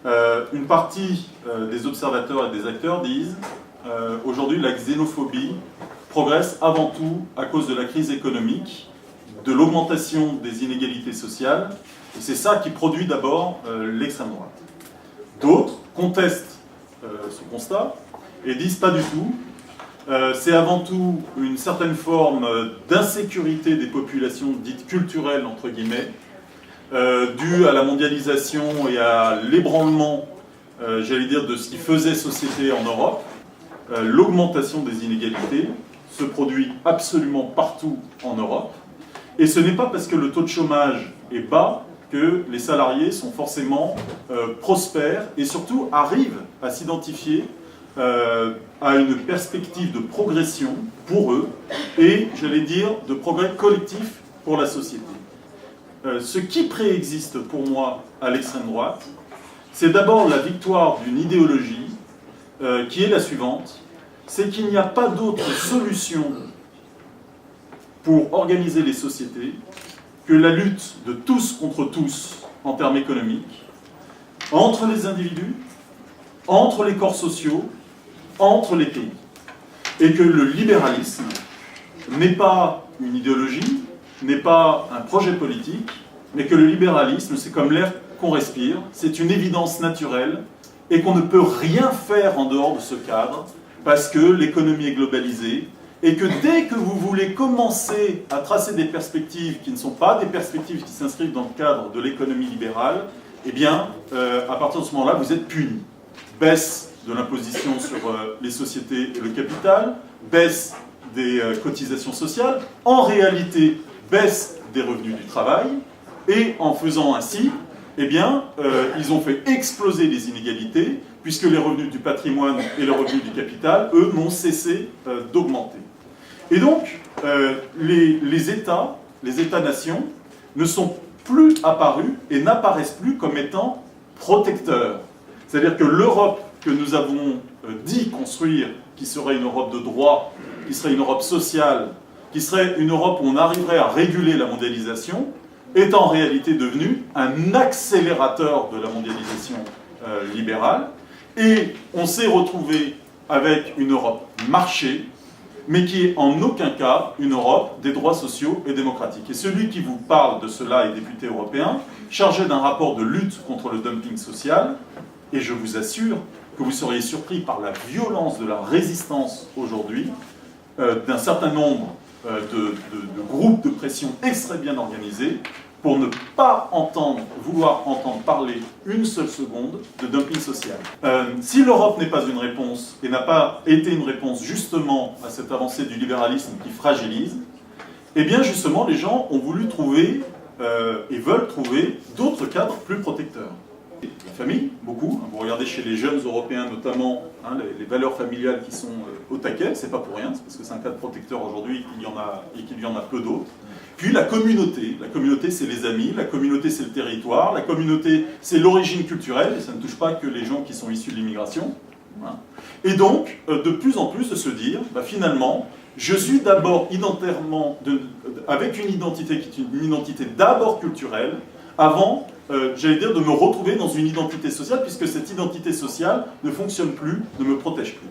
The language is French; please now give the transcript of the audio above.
Une partie des observateurs et des acteurs disent aujourd'hui la xénophobie progresse avant tout à cause de la crise économique, de l'augmentation des inégalités sociales, et c'est ça qui produit d'abord l'extrême droite. D'autres contestent ce constat et disent pas du tout. C'est avant tout une certaine forme d'insécurité des populations dites culturelles, entre guillemets, due à la mondialisation et à l'ébranlement, j'allais dire, de ce qui faisait société en Europe. L'augmentation des inégalités se produit absolument partout en Europe. Et ce n'est pas parce que le taux de chômage est bas que les salariés sont forcément prospères et surtout arrivent à s'identifier à une perspective de progression pour eux et, j'allais dire, de progrès collectif pour la société. Ce qui préexiste pour moi à l'extrême droite, c'est d'abord la victoire d'une idéologie qui est la suivante, c'est qu'il n'y a pas d'autre solution pour organiser les sociétés que la lutte de tous contre tous en termes économiques, entre les individus, entre les corps sociaux, entre les pays. Et que le libéralisme n'est pas une idéologie, n'est pas un projet politique, mais que le libéralisme, c'est comme l'air qu'on respire, c'est une évidence naturelle, et qu'on ne peut rien faire en dehors de ce cadre, parce que l'économie est globalisée, et que dès que vous voulez commencer à tracer des perspectives qui ne sont pas des perspectives qui s'inscrivent dans le cadre de l'économie libérale, eh bien, à partir de ce moment-là, vous êtes puni. Baisse de l'imposition sur les sociétés et le capital, baisse des cotisations sociales, en réalité, baisse des revenus du travail, et en faisant ainsi, eh bien, ils ont fait exploser les inégalités, puisque les revenus du patrimoine et les revenus du capital, eux, n'ont cessé d'augmenter. Et donc, les États-nations, ne sont plus apparus et n'apparaissent plus comme étant protecteurs. C'est-à-dire que l'Europe que nous avons dit construire, qui serait une Europe de droit, qui serait une Europe sociale, qui serait une Europe où on arriverait à réguler la mondialisation, est en réalité devenue un accélérateur de la mondialisation libérale. Et on s'est retrouvé avec une Europe marché, mais qui est en aucun cas une Europe des droits sociaux et démocratiques. Et celui qui vous parle de cela est député européen, chargé d'un rapport de lutte contre le dumping social, et je vous assure que vous seriez surpris par la violence de la résistance aujourd'hui d'un certain nombre de groupes de pression extrêmement bien organisés pour ne pas vouloir entendre parler une seule seconde de dumping social. Si l'Europe n'est pas une réponse, et n'a pas été une réponse justement à cette avancée du libéralisme qui fragilise, eh bien justement les gens ont voulu trouver et veulent trouver d'autres cadres plus protecteurs. La famille, beaucoup. Vous regardez chez les jeunes européens notamment, hein, les valeurs familiales qui sont au taquet, c'est pas pour rien, c'est parce que c'est un cadre protecteur aujourd'hui et qu'il y en a peu d'autres. Puis la communauté c'est les amis, la communauté c'est le territoire, la communauté c'est l'origine culturelle, et ça ne touche pas que les gens qui sont issus de l'immigration. Hein. Et donc, de plus en plus de se dire, bah, finalement, je suis d'abord identitairement, avec une identité qui est une identité d'abord culturelle, avant, j'allais dire, de me retrouver dans une identité sociale, puisque cette identité sociale ne fonctionne plus, ne me protège plus.